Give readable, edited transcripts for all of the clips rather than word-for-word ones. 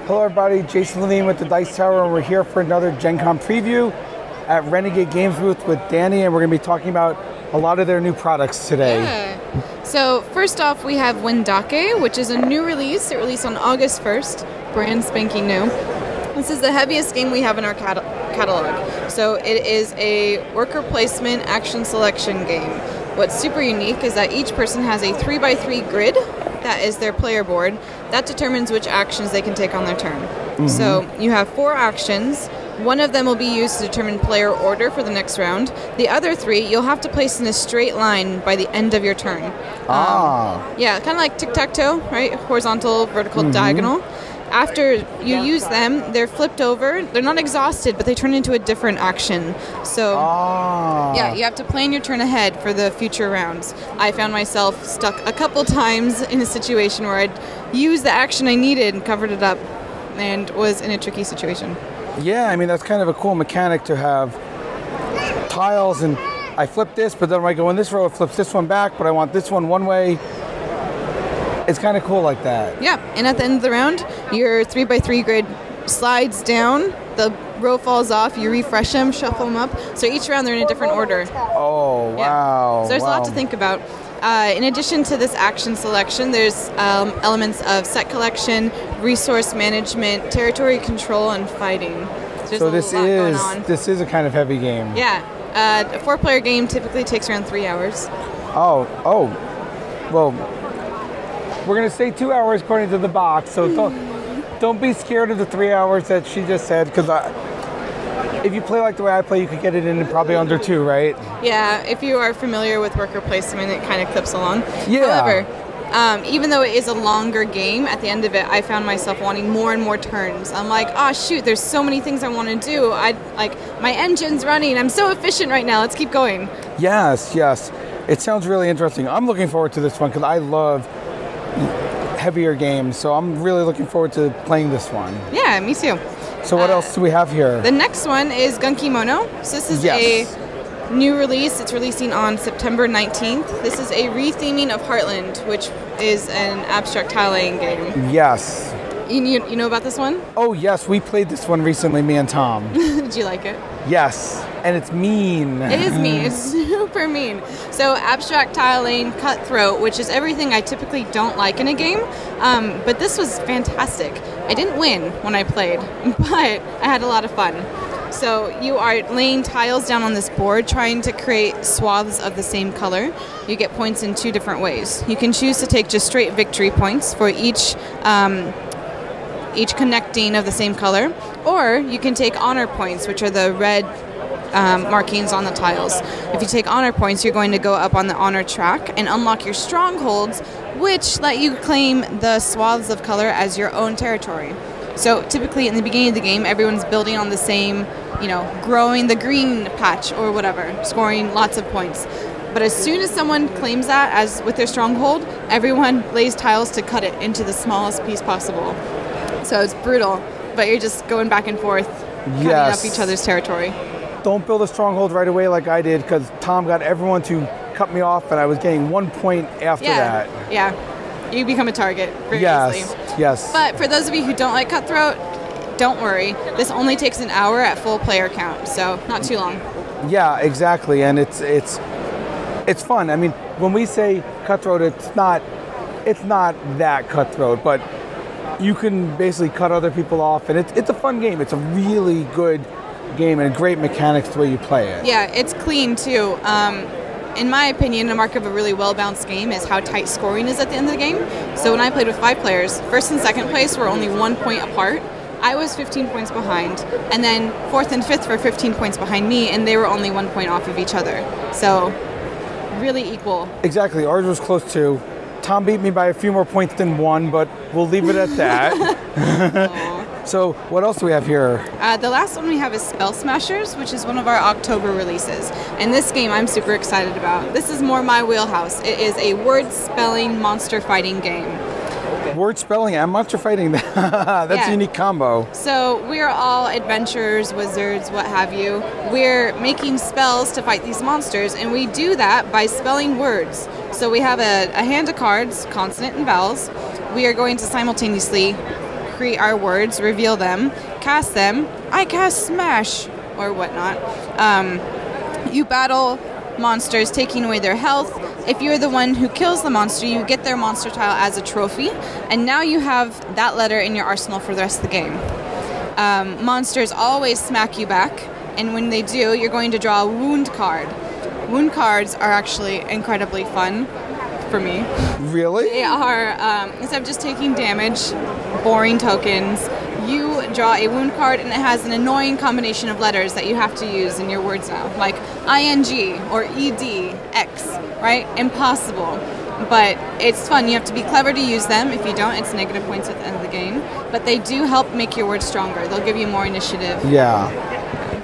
Hello everybody, Jason Levine with the Dice Tower, and we're here for another Gen Con preview at Renegade Games booth with Danny, and we're going to be talking about a lot of their new products today. Yeah. So first off, we have Wendake, which is a new release. It released on August 1st, brand spanking new. This is the heaviest game we have in our catalog. So it is a worker placement action selection game. What's super unique is that each person has a 3x3 grid. That is their player board. That determines which actions they can take on their turn. Mm-hmm. So you have 4 actions. One of them will be used to determine player order for the next round. The other 3 you'll have to place in a straight line by the end of your turn. Yeah, kind of like tic-tac-toe, right? Horizontal, vertical, diagonal. After you use them, they're flipped over. They're not exhausted, but they turn into a different action. So, yeah, you have to plan your turn ahead for the future rounds. I found myself stuck a couple times in a situation where I'd used the action I needed and covered it up and was in a tricky situation. Yeah, I mean, that's kind of a cool mechanic to have tiles, and I flip this, but then when I go in this row, it flips this one back, but I want this one way. It's kind of cool like that. Yeah, and at the end of the round, your 3x3 grid slides down, the row falls off, you refresh them, shuffle them up. So each round they're in a different order. Oh, wow. Yeah. So there's a lot to think about. In addition to this action selection, there's elements of set collection, resource management, territory control, and fighting. So this is a kind of heavy game. Yeah. A 4-player game typically takes around 3 hours. Well, we're going to say 2 hours according to the box, so don't be scared of the 3 hours that she just said, because if you play like the way I play, you could get it in probably under 2, right? Yeah, if you are familiar with worker placement, it kind of clips along. Yeah. However, even though it is a longer game, at the end of it, I found myself wanting more and more turns. I'm like, oh shoot, there's so many things I want to do. My engine's running. I'm so efficient right now. Let's keep going. Yes. It sounds really interesting. I'm looking forward to this one because I love heavier games, so I'm really looking forward to playing this one. Yeah, me too. So what else do we have here? The next one is Gunkimono. So this is a new release. It's releasing on September 19th. This is a retheming of Heartland, which is an abstract tile-laying game. Yes. You know about this one? Oh yes, we played this one recently, me and Tom. Did you like it? Yes, and it's mean. It is mean. It's super mean. So abstract tile laying, cutthroat, which is everything I typically don't like in a game. But this was fantastic. I didn't win when I played, but I had a lot of fun. So you are laying tiles down on this board, trying to create swaths of the same color. You get points in 2 different ways. You can choose to take just straight victory points for each connecting of the same color, or you can take honor points, which are the red markings on the tiles. If you take honor points, you're going to go up on the honor track and unlock your strongholds, which let you claim the swaths of color as your own territory. So typically in the beginning of the game, everyone's building on the same, growing the green patch or whatever, scoring lots of points. But as soon as someone claims that as with their stronghold, everyone lays tiles to cut it into the smallest piece possible. So it's brutal, but you're just going back and forth, cutting up each other's territory. Don't build a stronghold right away like I did, because Tom got everyone to cut me off, and I was getting 1 point after that. Yeah, you become a target very easily. Yes. But for those of you who don't like cutthroat, don't worry. This only takes an hour at full player count, so not too long. Yeah, exactly, and it's fun. I mean, when we say cutthroat, it's not that cutthroat, but you can basically cut other people off, and it's a fun game. It's a really good game and great mechanics the way you play it. Yeah, it's clean too. In my opinion, a mark of a really well-balanced game is how tight scoring is at the end of the game. So when I played with 5 players, first and second place were only 1 point apart. I was 15 points behind, and then 4th and 5th were 15 points behind me, and they were only 1 point off of each other. So really equal. Exactly. Ours was close too. Tom beat me by a few more points than 1, but we'll leave it at that. So what else do we have here? The last one we have is Spell Smashers, which is one of our October releases. And this game I'm super excited about. This is more my wheelhouse. It is a word spelling monster fighting game. Word spelling and monster fighting. That's a unique combo. So we're all adventurers, wizards, what have you. We're making spells to fight these monsters, and we do that by spelling words. So we have a hand of cards, consonant and vowels. We are going to simultaneously create our words, reveal them, cast them. I cast Smash or whatnot. You battle monsters, taking away their health. If you're the one who kills the monster, you get their monster tile as a trophy, and now you have that letter in your arsenal for the rest of the game. Monsters always smack you back, and when they do, you're going to draw a wound card. Wound cards are actually incredibly fun for me. Really? They are, instead of just taking damage, boring tokens, you draw a wound card, and it has an annoying combination of letters that you have to use in your words now, like ING or ED, X, right? Impossible. But it's fun. You have to be clever to use them. If you don't, it's negative points at the end of the game. But they do help make your words stronger. They'll give you more initiative. Yeah.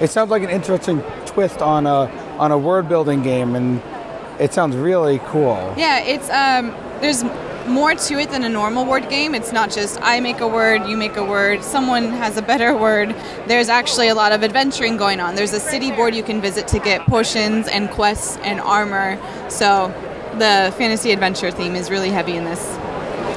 It sounds like an interesting twist on a word building game, and it sounds really cool. Yeah, it's there's more to it than a normal word game. It's not just I make a word, you make a word, someone has a better word. There's actually a lot of adventuring going on. There's a city board you can visit to get potions and quests and armor. So the fantasy adventure theme is really heavy in this.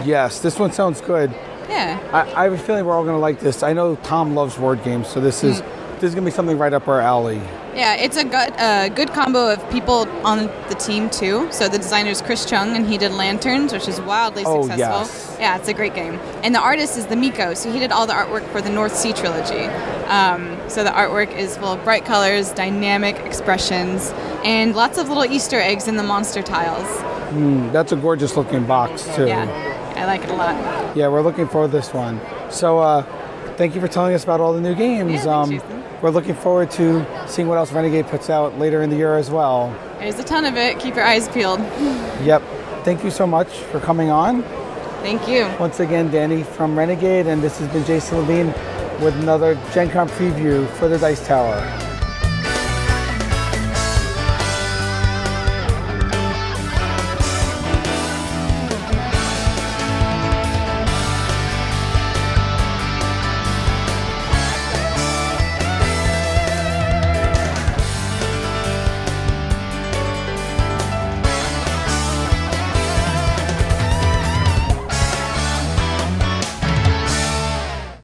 Yes, this one sounds good. Yeah. I have a feeling we're all going to like this. I know Tom loves word games, so this is going to be something right up our alley. Yeah, it's a good combo of people on the team too. So the designer's Chris Chung, and he did Lanterns, which is wildly successful. Yes. Yeah, it's a great game. And the artist is the Miko, so he did all the artwork for the North Sea trilogy. So the artwork is full of bright colors, dynamic expressions, and lots of little Easter eggs in the monster tiles. That's a gorgeous looking box too. Yeah, I like it a lot. Yeah, we're looking forward to this one. So thank you for telling us about all the new games. Yeah, thanks, Jason. We're looking forward to seeing what else Renegade puts out later in the year as well. There's a ton of it. Keep your eyes peeled. Yep. Thank you so much for coming on. Thank you. Once again, Danny from Renegade, and this has been Jason Levine with another Gen Con preview for the Dice Tower.